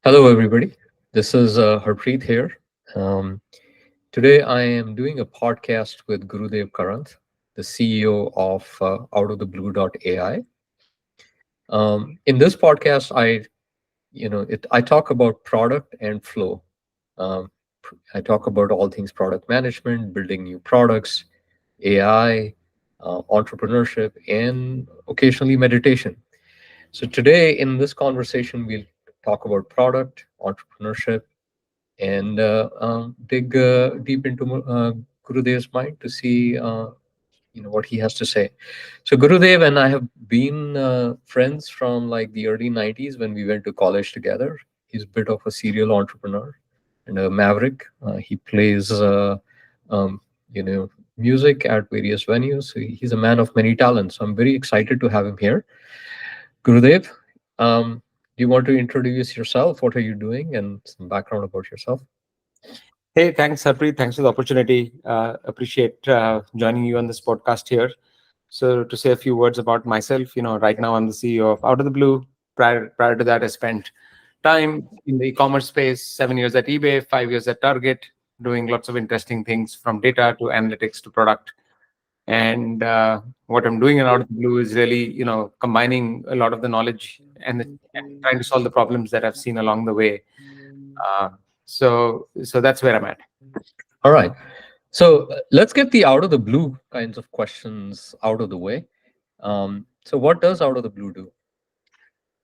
Hello, everybody. This is Harpreet here. Um, Today, I am doing a podcast with Gurudev Karanth, the CEO of OutOfTheBlue.ai. In this podcast, I talk about product and flow. Um, I talk about all things product management, building new products, AI, entrepreneurship, and occasionally meditation. So today, in this conversation, we'll talk about product, entrepreneurship, and dig deep into Gurudev's mind to see what he has to say. So Gurudev and I have been friends from like the early '90s when we went to college together. He's a bit of a serial entrepreneur and a maverick. He plays um, you know music at various venues. So he's a man of many talents. So I'm very excited to have him here. Gurudev, do you want to introduce yourself? What are you doing, and some background about yourself? Hey, thanks, Harpreet. Thanks for the opportunity. Appreciate joining you on this podcast here. So, to say a few words about myself, right now I'm the CEO of Out of the Blue. Prior to that, I spent time in the e-commerce space, 7 years at eBay, 5 years at Target, doing lots of interesting things from data to analytics to product. And what I'm doing in Out of the Blue is really, combining a lot of the knowledge and trying to solve the problems that I've seen along the way. Uh, so that's where I'm at. All right. So let's get the out of the blue kinds of questions out of the way. So what does out of the blue do?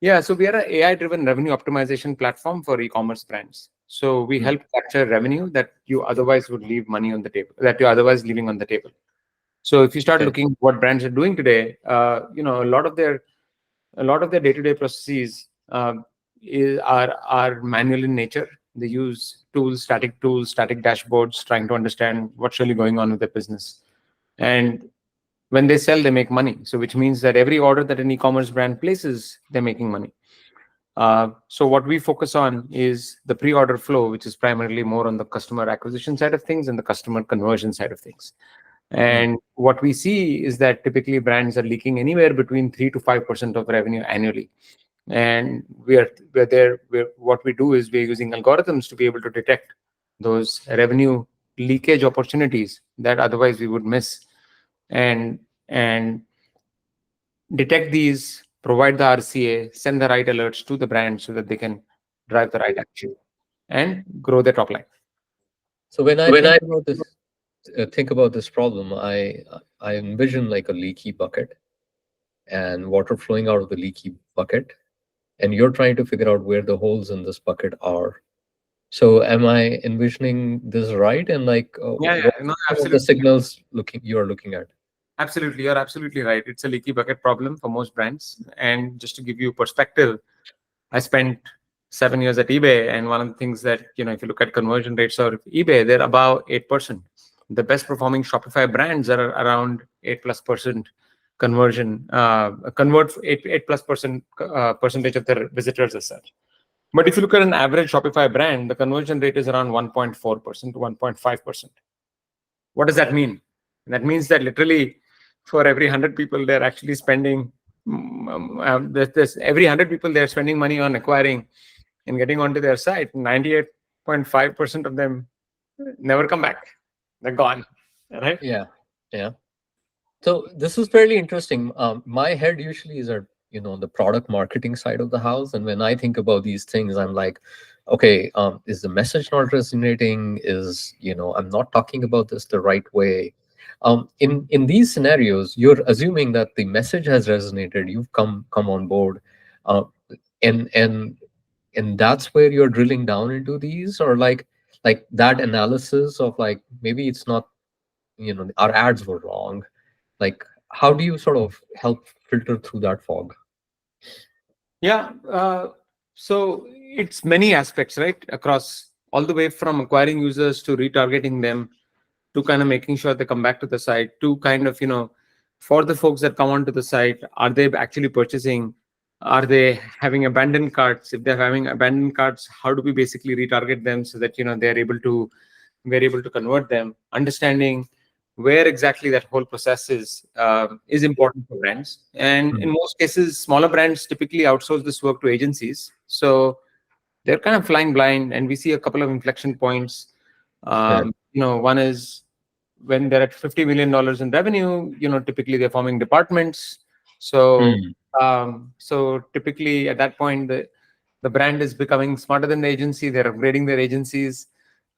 Yeah, so we are an AI-driven revenue optimization platform for e-commerce brands. So we Hmm. help capture revenue that you otherwise would leave money on the table, that you're otherwise leaving on the table. So if you start Okay. looking at what brands are doing today, a lot of their day-to-day processes are manual in nature. They use tools, static dashboards, trying to understand what's really going on with their business. And when they sell, they make money. So which means that every order that an e-commerce brand places, they're making money. So what we focus on is the pre-order flow, which is primarily more on the customer acquisition side of things and the customer conversion side of things. Hmm. And what we see is that typically brands are leaking anywhere between 3 to 5% of revenue annually. And what we do is we're using algorithms to be able to detect those revenue leakage opportunities that otherwise we would miss, and and detect these, provide the RCA, send the right alerts to the brand so that they can drive the right action and grow their top line. So when I When I think about this problem, I envision like a leaky bucket and water flowing out of the leaky bucket, and you're trying to figure out where the holes in this bucket are. So am I envisioning this right? And like, Yeah, what no, are some of the absolutely. signals looking you are looking at? Absolutely. You're absolutely right. It's a leaky bucket problem for most brands. And just to give you perspective, I spent 7 years at eBay. And one of the things that, if you look at conversion rates of eBay, they're about 8%. The best performing Shopify brands are around 8 plus percent conversion, convert 8 plus percent percentage of their visitors as such. But if you look at an average Shopify brand, the conversion rate is around 1.4% to 1.5%. What does that mean? That means that literally for every 100 people, they're actually spending, every 100 people, they're spending money on acquiring and getting onto their site. 98.5% of them never come back. They're gone. Right? Yeah. Yeah. So this is fairly interesting. My head usually is at the product marketing side of the house, and when I think about these things, I'm like, okay, is the message not resonating? Is I'm not talking about this the right way. In these scenarios, you're assuming that the message has resonated. You've come on board, uh, and and that's where you're drilling down into these, or like that analysis of like maybe it's not our ads were wrong, like, how do you sort of help filter through that fog? Yeah. So it's many aspects, right? Across all the way from acquiring users to retargeting them to kind of making sure they come back to the site to kind of, for the folks that come onto the site, are they actually purchasing? Are they having abandoned carts? If they're having abandoned carts, how do we basically retarget them so that, we're able to convert them? Understanding where exactly that whole process is important for brands. And in Mhm. most cases, smaller brands typically outsource this work to agencies. So they're kind of flying blind, and we see a couple of inflection points. Yeah. One is when they're at $50 million in revenue. Typically they're forming departments. So, Mm, so typically at that point, the brand is becoming smarter than the agency. They're upgrading their agencies.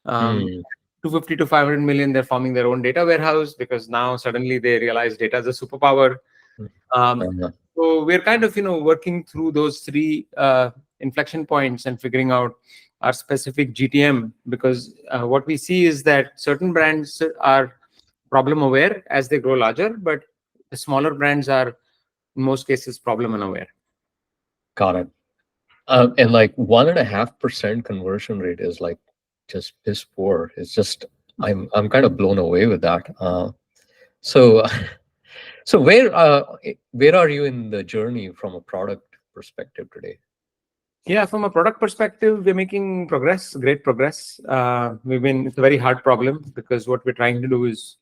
Um, mm, 250 to 500 million, they're forming their own data warehouse because now suddenly they realize data is a superpower. mm. Um, Uh, so we're kind of working through those three inflection points and figuring out our specific GTM, because what we see is that certain brands are problem aware as they grow larger, but the smaller brands are in most cases problem unaware. got it. And like 1.5% conversion rate is like just piss poor. It's just I'm kind of blown away with that. So so where are you in the journey from a product perspective today? Yeah, from a product perspective, we're making progress, great progress. It's a very hard problem because what we're trying to do is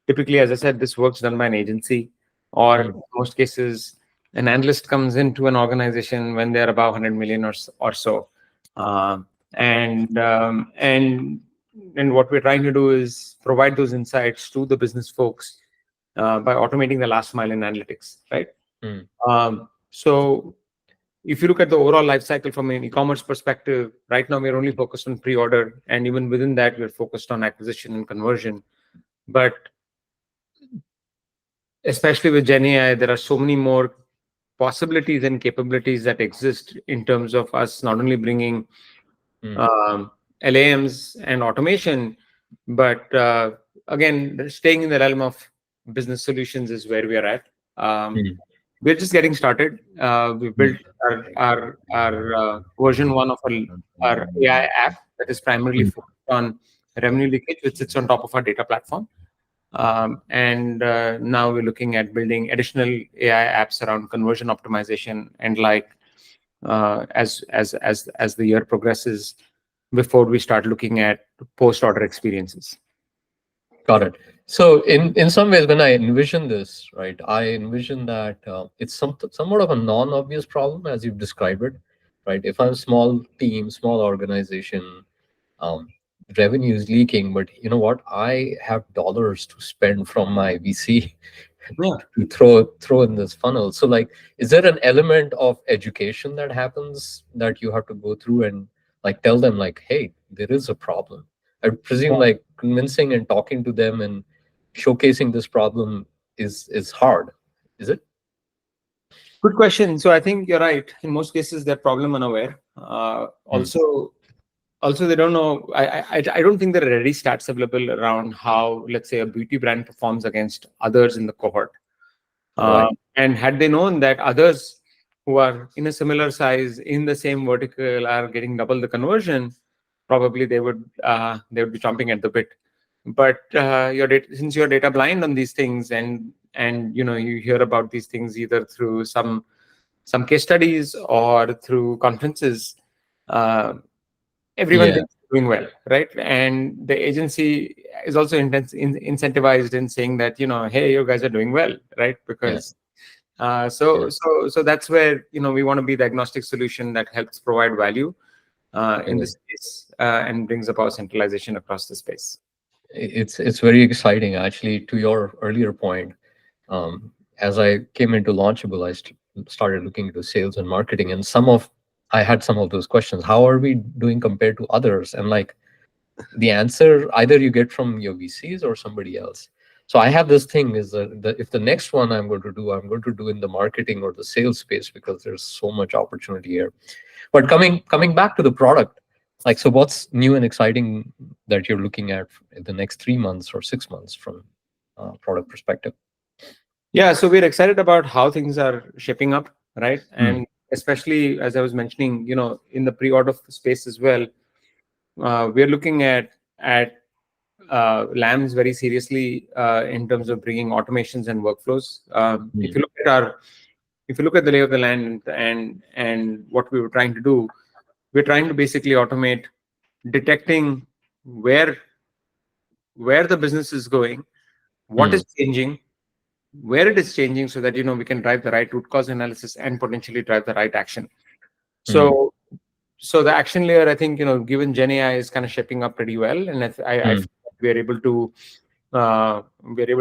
typically, as I said, this work's done by an agency, or in Mm, most cases, an analyst comes into an organization when they're above 100 million or so. Um, and what we're trying to do is provide those insights to the business folks by automating the last mile in analytics, right? mm, So if you look at the overall life cycle from an e-commerce perspective, right now we're only focused on pre-order, and even within that, we're focused on acquisition and conversion. But especially with Gen AI, there are so many more possibilities and capabilities that exist in terms of us not only bringing mm, um, LAMs and automation, but again, staying in the realm of business solutions is where we are at. mm, We're just getting started. We built mm, our version one of our AI app that is primarily mm. focused on revenue leakage, which sits on top of our data platform. And now we're looking at building additional AI apps around conversion optimization and like as the year progresses, before we start looking at post order experiences. Got it. So in some ways, when I envision this, right, I envision that it's somewhat of a non-obvious problem as you've described it, right? If I'm a small team, small organization, um, revenue is leaking, but you know what? I have dollars to spend from my VC Yeah. to throw in this funnel. So like, is there an element of education that happens that you have to go through and like tell them like, hey, there is a problem? I presume like convincing and talking to them and showcasing this problem is hard, is it? Good question. So I think you're right. In most cases, they're problem unaware. Mm, Also, they don't know. I don't think there are ready stats available around how, let's say, a beauty brand performs against others in the cohort. right. And had they known that others who are in a similar size in the same vertical are getting double the conversion, probably they would be chomping at the bit. But since you're data blind on these things, and you hear about these things either through some case studies or through conferences, uh, everyone Yeah, thinks they're doing well, right? And the agency is also incentivized in saying that hey, you guys are doing well, right? yeah, Because yeah. so that's where we want to be the agnostic solution that helps provide value in Yeah. this space and brings about centralization across the space. It's very exciting actually. To your earlier point, as I came into Launchable, started looking into sales and marketing, and I had some of those questions. How are we doing compared to others? And like the answer, either you get from your VCs or somebody else. So I have this thing is that if the next one I'm going to do in the marketing or the sales space because there's so much opportunity here. But coming back to the product, like so, what's new and exciting that you're looking at in the next 3 months or 6 months from product perspective? Yeah, so we're excited about how things are shaping up, right? Mm, And especially as I was mentioning, in the pre-order space as well, we're looking at lambs very seriously in terms of bringing automations and workflows. If mm, you look at the lay of the land and what we were trying to do, we're trying to basically automate detecting where where the business is going, what mm, is changing, where it is changing, so that we can drive the right root cause analysis and potentially drive the right action. mm, So so the action layer, I think, given Gen AI is kind of shaping up pretty well, and I Mm. feel like we're able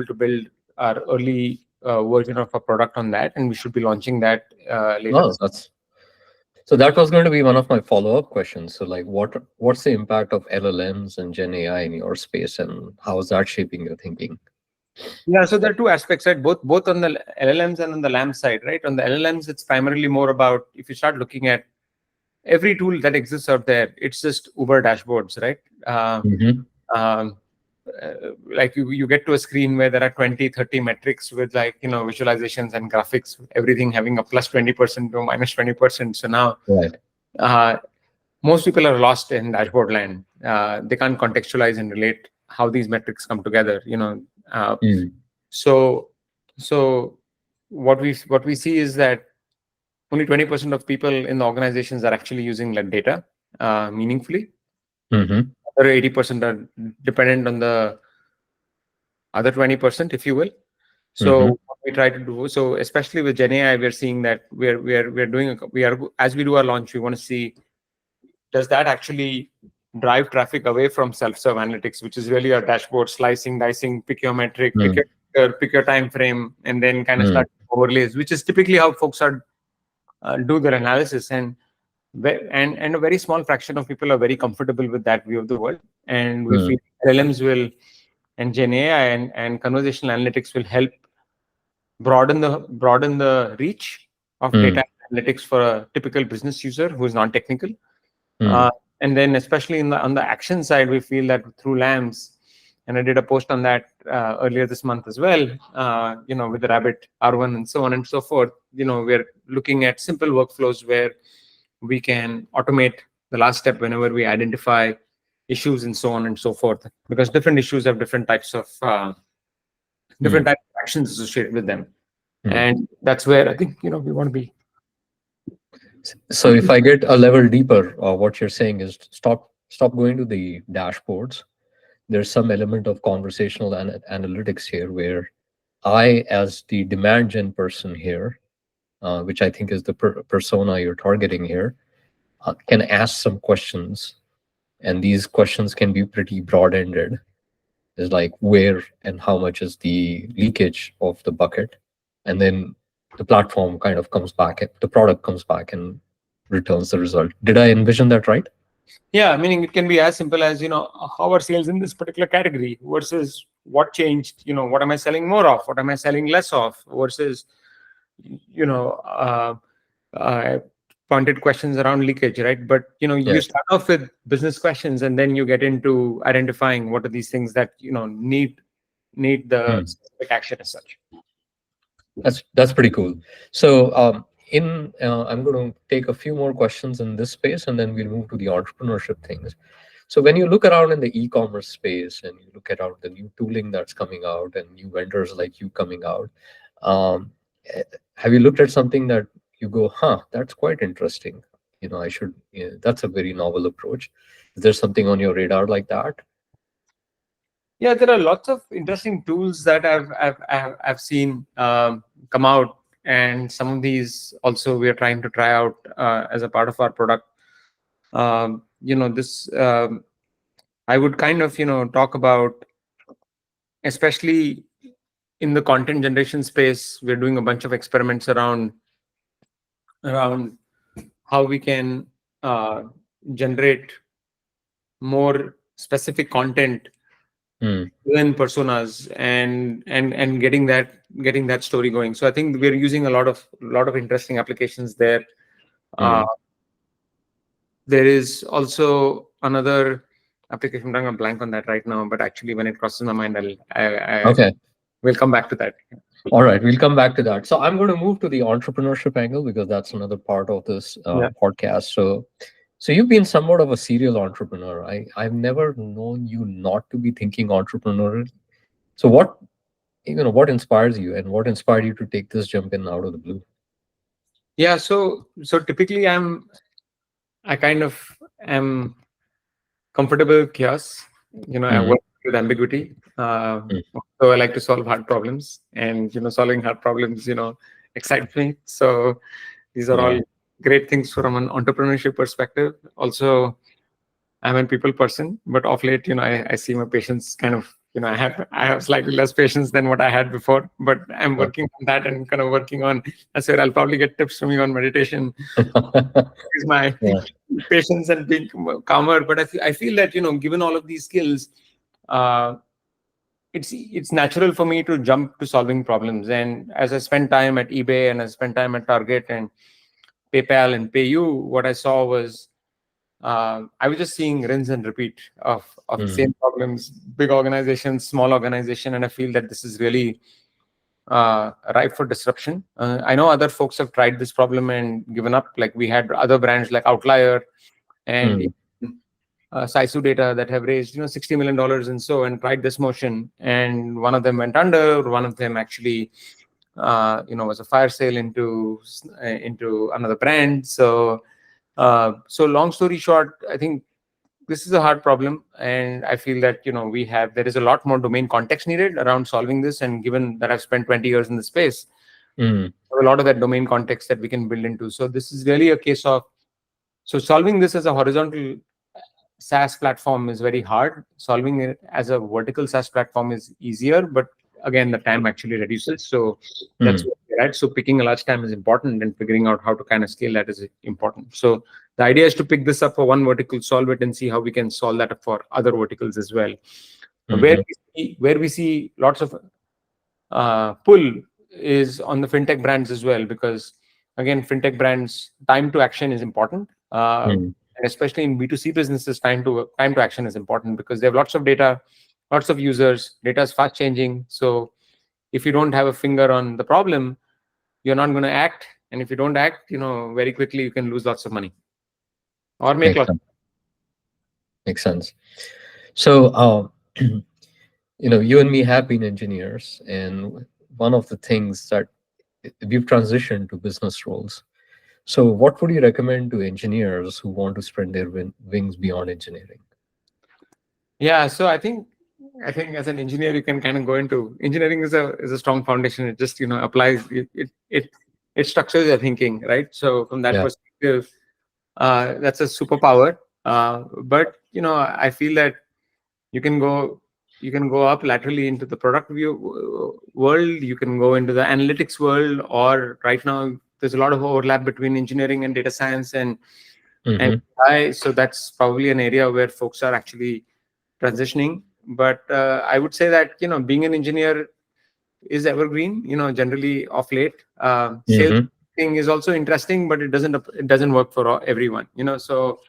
to build our early version of a product on that, and we should be launching that later Oh, this. that's so that was going to be one of my follow-up questions. So like what's the impact of LLMs and Gen AI in your space, and how is that shaping your thinking? Yeah, so there are two aspects, right? Both on the LLMs and on the LAMP side, right? On the LLMs, it's primarily more about, if you start looking at every tool that exists out there, it's just Uber dashboards, right? Mm-hmm. Um, like you get to a screen where there are 20, 30 metrics with, like, visualizations and graphics, everything having a plus 20% to minus 20%. So now Right. uh, most people are lost in dashboard land. They can't contextualize and relate how these metrics come together. Uh, Mm. so so what we see is that only 20% of people in the organizations are actually using that data meaningfully. Mm-hmm. Other 80% are dependent on the other 20%, if you will. Mm-hmm. So what we try to do, so especially with Gen AI, we're seeing that we're doing we are as we do our launch, we want to see, does that actually drive traffic away from self-serve analytics, which is really our dashboard slicing, dicing, pick your metric, Mm. pick your time frame, and then kind of Mm. start overlays, which is typically how folks are do their analysis. And a very small fraction of people are very comfortable with that view of the world. And we Mm. feel LLMs will, and Gen AI and conversational analytics will help broaden the reach of Mm. data analytics for a typical business user who is non-technical. Mm. Uh, and then, especially on the action side, we feel that through LAMs, and I did a post on that earlier this month as well, with the Rabbit R1 and so on and so forth. We're looking at simple workflows where we can automate the last step whenever we identify issues and so on and so forth, because different issues have different Mm. types of actions associated with them. Mm. And that's where I think, we want to be. So if I get a level deeper, what you're saying is stop going to the dashboards. There's some element of conversational analytics here where I, as the demand gen person here, which I think is the persona you're targeting here, can ask some questions, and these questions can be pretty broad-ended. Is like where and how much is the leakage of the bucket, and then the platform kind of comes back, the product comes back and returns the result. Did I envision that right? Yeah, meaning it can be as simple as, how are sales in this particular category versus what changed, what am I selling more of, what am I selling less of, versus, you know, uh, pointed questions around leakage, right? But, you Yes. start off with business questions, and then you get into identifying what are these things that, need the Hmm. specific action as such. That's pretty cool. So in I'm going to take a few more questions in this space, and then we'll move to the entrepreneurship things. So when you look around in the e-commerce space and you look around the new tooling that's coming out and new vendors like you coming out, um, eh, have you looked at something that you go, huh, that's quite interesting? I should. Yeah, that's a very novel approach. Is there something on your radar like that? Yeah, there are lots of interesting tools that I've seen come out, and some of these also we are trying to try out as a part of our product. This I would kind of talk about, especially in the content generation space. We're doing a bunch of experiments around how we can uh, generate more specific content Hmm. in personas, and getting that story going. So I think we're using a lot of interesting applications there. Uh, Hmm. there is also another application. I'm drawing a blank on that right now, but actually, when it crosses my mind, I Okay. will come back to that. All right, we'll come back to that. So I'm going to move to the entrepreneurship angle because that's another part of this Yeah. podcast. So you've been somewhat of a serial entrepreneur. I've never known you not to be thinking entrepreneurial. So what inspires you, and what inspired you to take this jump in out of the blue? Yeah. So typically, I kind of am comfortable with chaos. I Hmm. work with ambiguity. So I like to solve hard problems, and solving hard problems, excites me. So these are all Yeah. great things from an entrepreneurship perspective. Also, I'm a people person, but of late, I see my patience kind of, I have slightly less patience than what I had before, but I'm Yeah. working on that and kind of working on. That's where I'll probably get tips from you on meditation. Is my Yeah. patience and being calmer. But I feel that given all of these skills, uh, it's natural for me to jump to solving problems. And as I spend time at eBay and I spend time at Target and PayPal and PayU, what I saw was I was just seeing rinse and repeat of the Mm, same problems, big organizations, small organization, and I feel that this is really ripe for disruption. I know other folks have tried this problem and given up. Like we had other brands like Outlier and mm, Saisu Data that have raised $60 million and so and tried this motion, and one of them went under. One of them actually was a fire sale into another brand. So long story short, I think this is a hard problem, and I feel that there is a lot more domain context needed around solving this. And given that I've spent 20 years in the space, mm, a lot of that domain context that we can build into. So this is really a case of solving this as a horizontal SaaS platform is very hard. Solving it as a vertical SaaS platform is easier, but again, the time actually reduces. So that's mm, what we're at. So picking a large time is important, and figuring out how to kind of scale that is important. So the idea is to pick this up for one vertical, solve it, and see how we can solve that for other verticals as well. Where mhm, we see lots of pull is on the fintech brands as well, because again, fintech brands time to action is important, mm. and especially in B2C businesses, time to action is important because they have lots of data, lots of users. Data is fast changing, so if you don't have a finger on the problem, you're not going to act, and if you don't act, very quickly you can lose lots of money or make Makes lots. sense. Makes sense. So, you and me have been engineers, and one of the things that we've transitioned to business roles. So, what would you recommend to engineers who want to spread their wings beyond engineering? Yeah, so I think as an engineer, you can kind of go into engineering is a strong foundation. It just applies it structures your thinking, right? So from that Yeah. perspective, that's a superpower. But I feel that you can go you can go up laterally into the product view world. You can go into the analytics world, or right now there's a lot of overlap between engineering and data science and Mm-hmm. AI. So that's probably an area where folks are actually transitioning. But I would say that being an engineer is evergreen. Generally off late. Sales Mm-hmm. thing is also interesting, but it doesn't work for everyone. So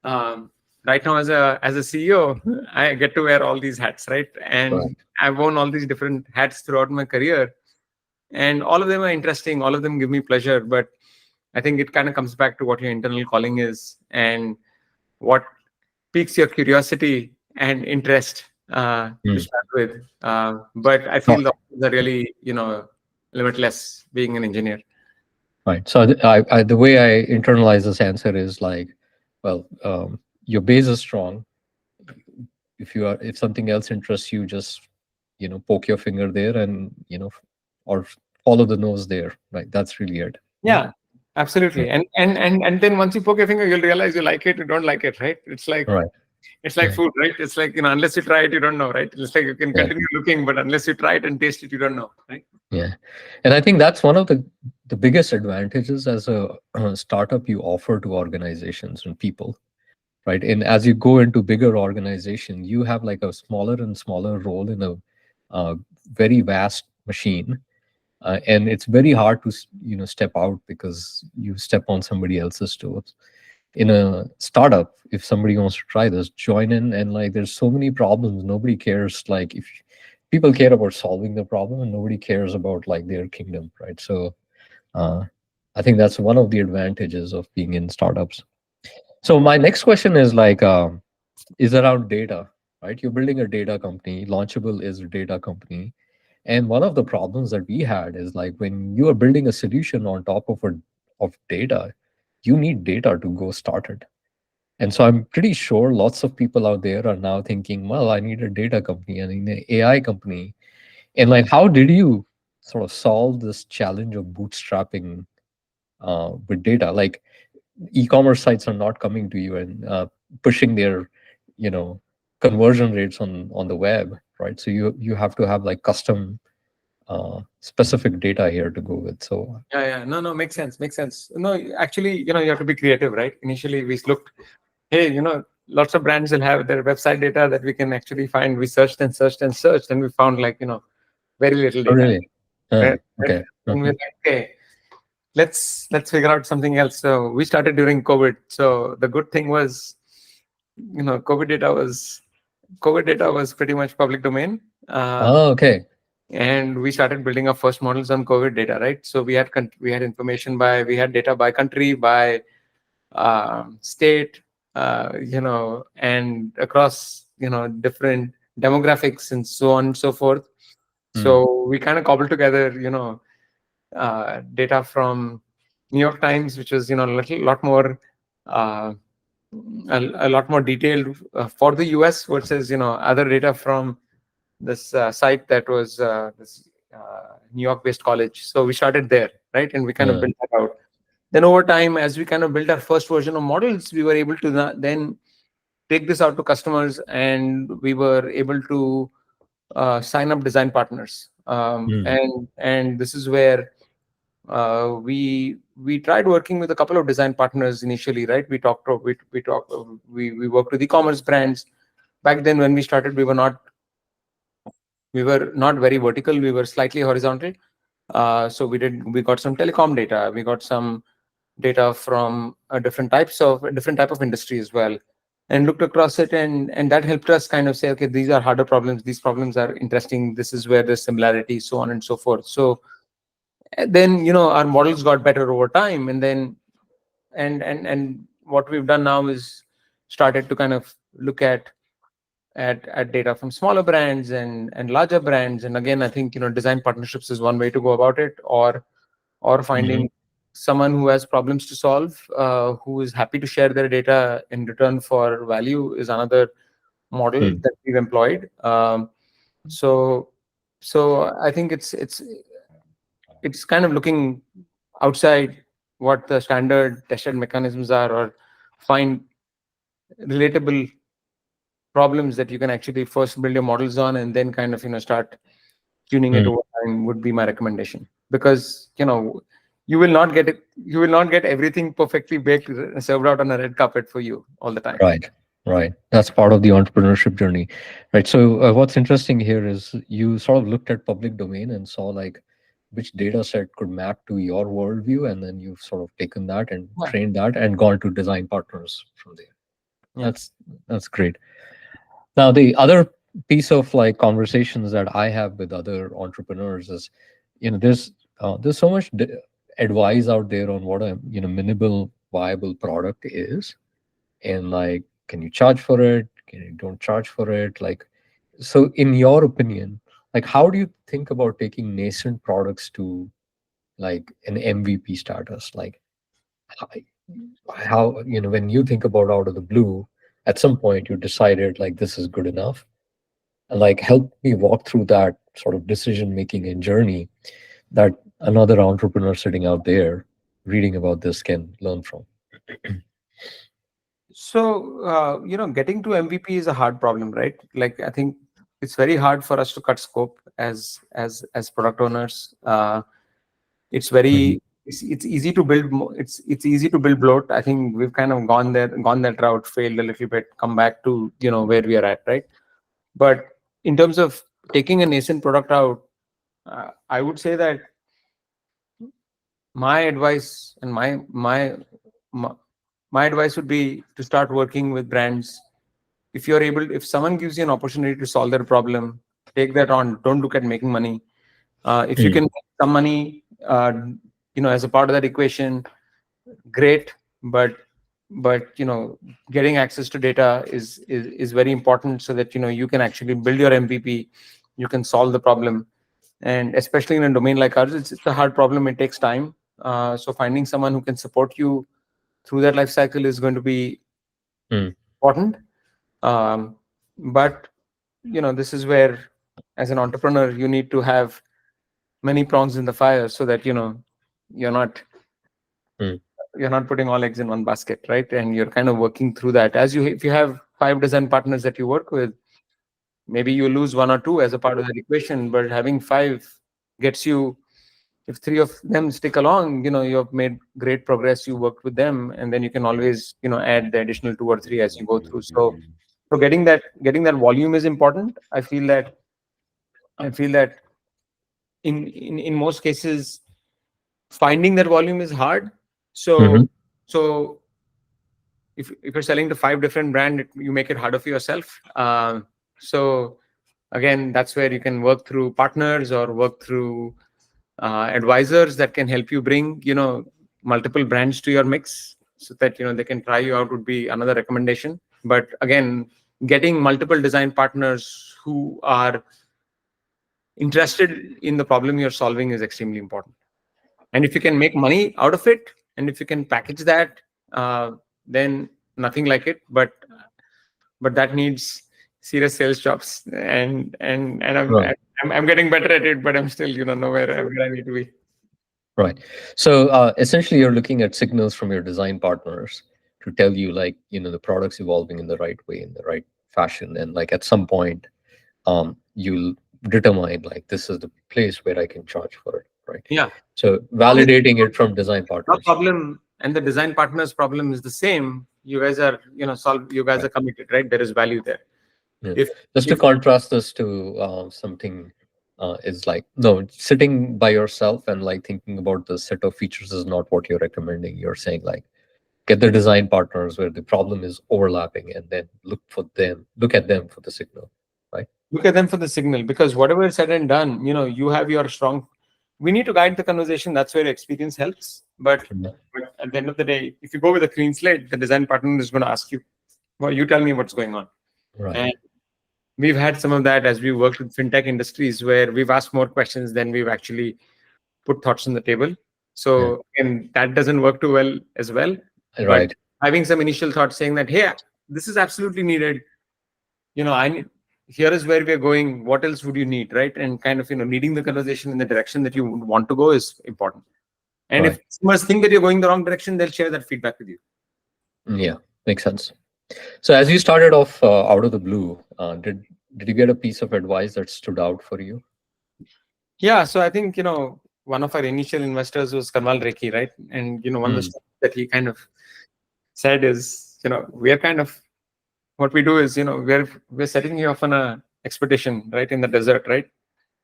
right now as a CEO, I get to wear all these hats, right? Right. And I've worn all these different hats throughout my career, and all of them are interesting. All of them give me pleasure, but I think it kind of comes back to what your internal calling is and what piques your curiosity and interest to Mm. start with. But I Oh, feel the options are really, limitless being an engineer. right. So, the way I internalize this answer is like, well, your base is strong. If something else interests you, just poke your finger there, and or follow the nose there. Right. That's really it. Right. Yeah, Yeah. absolutely. And then once you poke your finger, you'll realize you like it, you don't like it, right? It's like Right. it's like Yeah. food, right? It's like unless you try it, you don't know, right? It's like you can Yeah. continue looking, but unless you try it and taste it, you don't know, right? Yeah. And I think that's one of the biggest advantages as a startup you offer to organizations and people, right? And as you go into bigger organization, you have like a smaller and smaller role in a uh, very vast machine, and it's very hard to step out because you step on somebody else's toes. In a startup, if somebody wants to try this, join in, and like there's so many problems, nobody cares. Like if people care about solving the problem, and nobody cares about like their kingdom, right? So uh, I think that's one of the advantages of being in startups. So my next question is like is around data, right? You're building a data company. Launchable is a data company, and one of the problems that we had is like when you are building a solution on top of data, you need data to go start it. And so I'm pretty sure lots of people out there are now thinking, well, I need a data company, I need an AI company. And like, how did you sort of solve this challenge of bootstrapping with data. Like e-commerce sites are not coming to you and pushing their, you know, conversion rates on the web, right? So you have to have like custom specific data here to go with. So Yeah. No, no, makes sense. Makes sense. No, actually, you have to be creative, right? Initially, we looked, hey, lots of brands will have their website data that we can actually find. We searched and searched and searched, and we found like, very little oh, data. really? Right? Right? Okay. And we're Okay. like, okay, let's figure out something else. So we started during COVID. So the good thing was, COVID data was pretty much public domain. Oh, okay. And we started building our first models on COVID data, right? So we had information we had data by country, by state, and across different demographics and so on and so forth. Hmm. So we kind of cobbled together, data from New York Times, which was lot more. Uh, a lot more detailed for the US versus other data from this site that was this New York based college. So we started there, right? And we kind of Uh, built that out. Then over time, as we kind of built our first version of models, we were able to then take this out to customers, and we were able to sign up design partners. hmm. And this is where we tried working with a couple of design partners initially, right? We worked with e-commerce brands. Back then, when we started, we were not very vertical. We were slightly horizontal. So we got some telecom data. We got some data from a different type of industry as well, and looked across it, and that helped us kind of say, okay, these are harder problems. These problems are interesting. This is where there's similarity, so on and so forth. So then our models got better over time, and then and what we've done now is started to kind of look at data from smaller brands and larger brands. And again, I think design partnerships is one way to go about it, or Hmm. finding someone who has problems to solve, who is happy to share their data in return for value, is another model Hmm. that we've employed. So so I think it's kind of looking outside what the standard tested mechanisms are, or find relatable problems that you can actually first build your models on, and then kind of start tuning it Hmm. over time would be my recommendation. Because you will not get everything perfectly baked, served out on a red carpet for you all the time. Right. Right. That's part of the entrepreneurship journey. Right. So what's interesting here is you sort of looked at public domain and saw like which data set could map to your worldview, and then you've sort of taken that and Yeah. trained that and gone to design partners from there. Yeah. That's that's great. Now, the other piece of like conversations that I have with other entrepreneurs is, there's so much advice out there on what a minimal viable product is, and like, can you charge for it? Can you don't charge for it? Like, so in your opinion, like, how do you think about taking nascent products to like an MVP status? Like, how, when you think about out of the blue, at some point you decided like this is good enough, and like help me walk through that sort of decision making and journey that another entrepreneur sitting out there reading about this can learn from. So getting to MVP is a hard problem, right? Like, I think it's very hard for us to cut scope as product owners. It's Mhm. very it's easy to build it's easy to build bloat. I think we've kind of gone that route, failed a little bit, come back to where we are at, right? But in terms of taking a nascent product out, I would say that my advice and my, my advice would be to start working with brands. If someone gives you an opportunity to solve their problem, take that on. Don't look at making money. If you Mm, can make some money as a part of that equation, great. But getting access to data is very important, so that you can actually build your MVP. You can solve the problem. And especially in a domain like ours, it's a hard problem. It takes time. So finding someone who can support you through that life cycle is going to be mm. important. But this is where, as an entrepreneur, you need to have many prongs in the fire, so that you're not Mm. You're not putting all eggs in one basket, right? And you're kind of working through that. If you have 5 dozen partners that you work with, maybe you lose one or two as a part of that equation, but having five gets you, if three of them stick along, you have made great progress, you worked with them, and then you can always, add the additional two or three as you go through. So getting that volume is important. I feel that in most cases, finding that volume is hard. Hmm. So if you're selling to five different brand, you make it harder for yourself. So again, that's where you can work through partners or work through advisors that can help you bring multiple brands to your mix, so that they can try you out, would be another recommendation. But again, getting multiple design partners who are interested in the problem you're solving is extremely important. And if you can make money out of it, and if you can package that, then nothing like it. But that needs serious sales jobs, and Right. I'm getting better at it, but I'm still nowhere where I need to be. Right. So essentially, you're looking at signals from your design partners to tell you, like, the product's evolving in the right way, in the right fashion, and like at some point, you'll determine like this is the place where I can charge for it, right? Yeah. So Long as validating it from design your partners, problem and the design partner's problem is the same, you guys are you guys right? are committed, right? There is value there. Yeah. if Just to if contrast this to something is like, no, sitting by yourself and like thinking about the set of features is not what you're recommending. You're saying like get the design partners where the problem is overlapping and then look at them for the signal, right? look at them for the signal, because whatever is said and done, you have your strong, we need to guide the conversation. That's where experience helps. but Yeah. but at the end of the day, if you go with a clean slate, the design partner is going to ask you, well, you tell me what's going on. Right. And we've had some of that as we worked with fintech industries, where we've asked more questions than we've actually put thoughts on the table. Yeah. So, and that doesn't work too well as well. But Right. having some initial thoughts saying that, hey, this is absolutely needed. I need, here is where we're going. What else would you need, right? And kind of leading the conversation in the direction that you want to go is important. And if Right. customers think that you're going the wrong direction, they'll share that feedback with you. Yeah. Makes sense. So as you started off out of the blue, did you get a piece of advice that stood out for you? Yeah. So I think one of our initial investors was Karmal Rekhi, right? And one of the Mm. stuff that he kind of said is, we are kind of, what we do is, we're setting you off on a expedition, right, in the desert, right?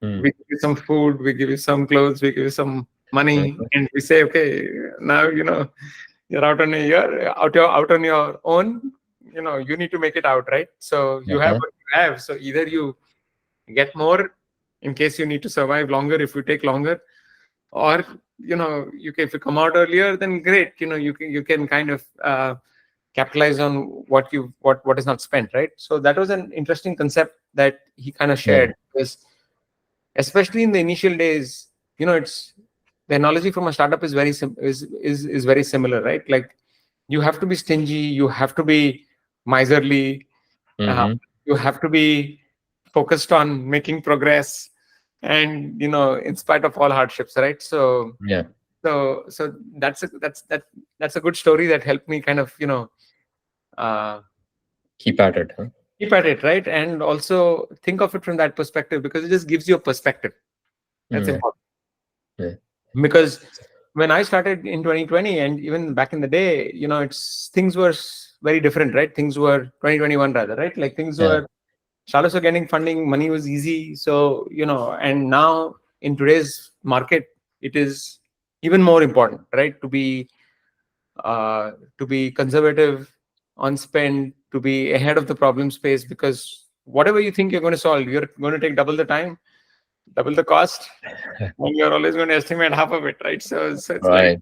Mm. We give you some food, we give you some clothes, we give you some money, Okay. and we say, okay, now you're out on your own. You need to make it out, right? So you have Uh-huh. what you have. So either you get more in case you need to survive longer if you take longer, or if you come out earlier, then great. You can kind of capitalize on what is not spent, right? So that was an interesting concept that he kind of Yeah. shared, because especially in the initial days, it's, the analogy from a startup is is very similar, right? Like, you have to be stingy, you have to be miserly, uh, Mm-hmm. you have to be focused on making progress, and in spite of all hardships, right? Yeah. So that's a good story that helped me kind of uh, Keep at it, huh? keep at it, right? And also think of it from that perspective, because it just gives you a perspective. That's Yeah. important. Yeah. Because when I started in 2020, and even back in the day, it's, things were very different, right? Things were 2021 rather, right? Like, things Yeah. were, startups were getting funding, money was easy. So and now in today's market, it is even more important, right? To be conservative on spend, to be ahead of the problem space, because whatever you think you're going to solve, you're going to take double the time, double the cost, and you're always going to estimate half of it, right? So it's like, Right.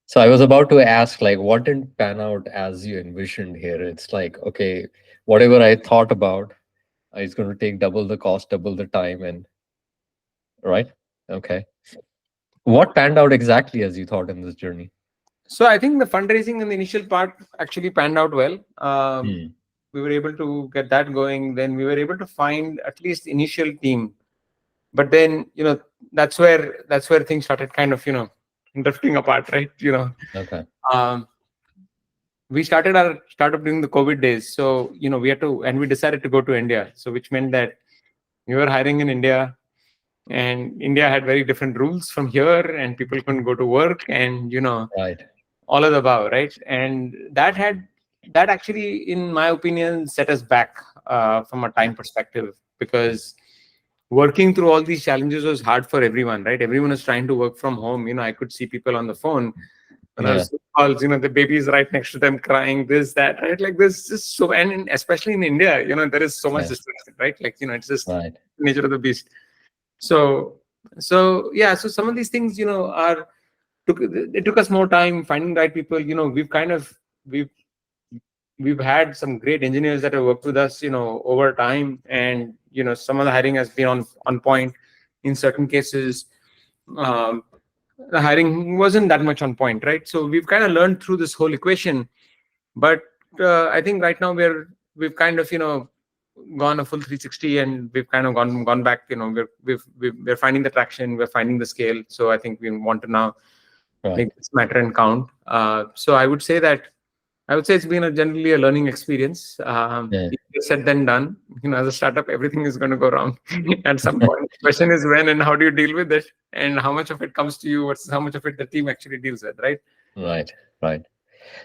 So I was about to ask, like, what didn't pan out as you envisioned here? It's like, okay, whatever I thought about, it's going to take double the cost, double the time, and right? Okay. What panned out exactly as you thought in this journey? so I think the fundraising in the initial part actually panned out well. Hmm. We were able to get that going. Then we were able to find at least initial team. But then that's where things started kind of drifting apart, right? Okay. Um, we started our startup during the COVID days. So, we had to, and we decided to go to India. So, which meant that we were hiring in India, and India had very different rules from here, and people couldn't go to work, and, Right. all of the above, right? And that actually, in my opinion, set us back from a time perspective, because working through all these challenges was hard for everyone, right? Everyone was trying to work from home. I could see people on the phone when I Yeah. was doing calls, the baby is right next to them crying, this, that, right? Like this just so, and especially in India, there is so much Yeah. distraction, right? Like, it's just Right. nature of the beast. So, so yeah, so some of these things, it took us more time finding the right people. We've we've had some great engineers that have worked with us, over time, and some of the hiring has been on point. In certain cases, um, the hiring wasn't that much on point, right? So we've kind of learned through this whole equation. But I think right now we've kind of gone a full 360, and we've kind of gone back. We're finding the traction, we're finding the scale. So I think we want to now Right. make this matter and count. So I would say it's been generally a learning experience. Yeah. Easier said than done. As a startup, everything is going to go wrong at some point. The question is when and how do you deal with it, and how much of it comes to you versus how much of it the team actually deals with, right? Right. Right.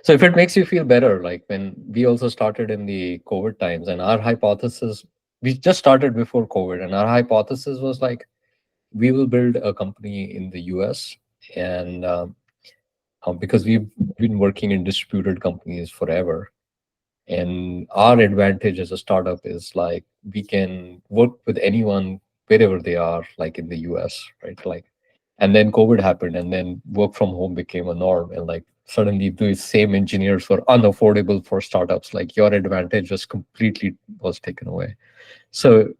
So if it makes you feel better, like when we also started in the COVID times, and our hypothesis, we just started before COVID, and our hypothesis was like, we will build a company in the US. And because we've been working in distributed companies forever, and our advantage as a startup is like we can work with anyone wherever they are, like in the US, right? Like, and then COVID happened, and then work from home became a norm, and like suddenly these same engineers were unaffordable for startups. Like your advantage just completely was taken away. So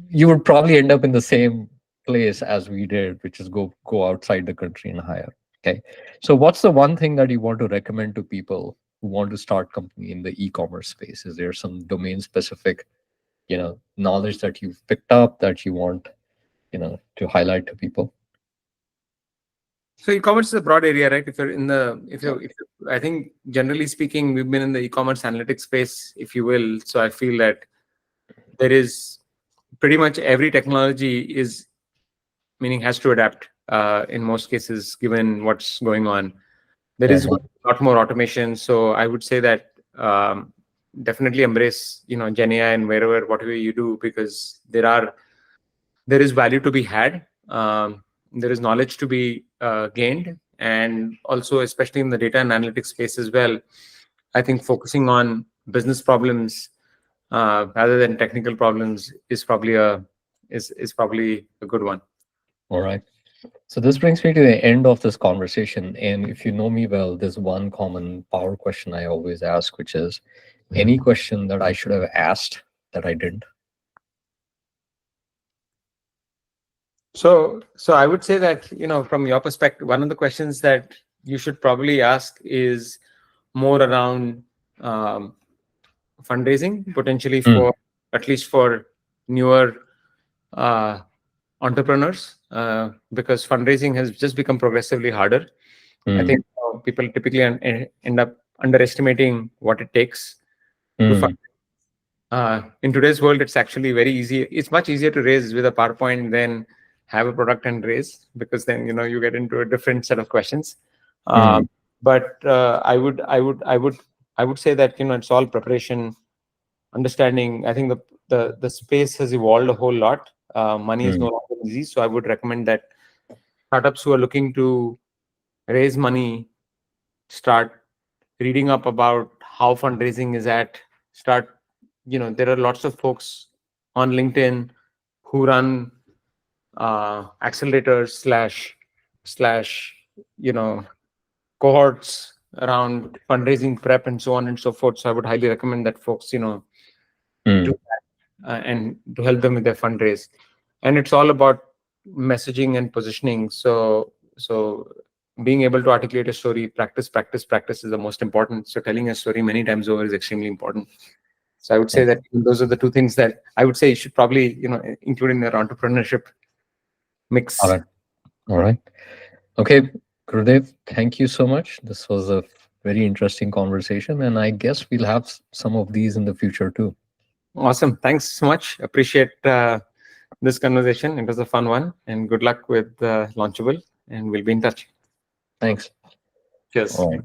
you would probably end up in the same place as we did, which is go outside the country and hire. Okay. So what's the one thing that you want to recommend to people who want to start company in the e-commerce space? Is there some domain specific, knowledge that you've picked up that you want, to highlight to people? So e-commerce is a broad area, right? If you're in the, if you, I think generally speaking, we've been in the e-commerce analytics space, if you will. So I feel that there is pretty much every technology is, meaning has to adapt in most cases, given what's going on. There is Uh-huh. a lot more automation. So I would say that definitely embrace, Gen AI and whatever you do, because there is value to be had. There is knowledge to be gained, and also especially in the data and analytics space as well. I think focusing on business problems rather than technical problems is probably a good one. All right. So this brings me to the end of this conversation. And if you know me well, there's one common power question I always ask, which is any question that I should have asked that I didn't. So I would say that, from your perspective, one of the questions that you should probably ask is more around um, fundraising, potentially Mm, for at least for newer uh, entrepreneurs, because fundraising has just become progressively harder. I mm, think people typically end up underestimating what it takes to fund. mm, In today's world, it's actually very easy. It's much easier to raise with a PowerPoint than have a product and raise, because then you get into a different set of questions. mm, But I would say that it's all preparation, understanding. I think the space has evolved a whole lot. Money is no mm, longer easy, so I would recommend that startups who are looking to raise money start reading up about how fundraising is at. Start, there are lots of folks on LinkedIn who run accelerators slash you know cohorts around fundraising prep and so on and so forth. So I would highly recommend that folks do mm. that, and to help them with their fundraise. And it's all about messaging and positioning. So being able to articulate a story, practice is the most important. So telling a story many times over is extremely important. So I would say Okay. that those are the two things that I would say you should probably include in your entrepreneurship All mix. right. All right. Okay. Gurudev, thank you so much. This was a very interesting conversation, and I guess we'll have some of these in the future too. Awesome. Thanks so much. Appreciate this conversation. It was a fun one, and good luck with Launchable. And we'll be in touch. Thanks. Cheers. All right.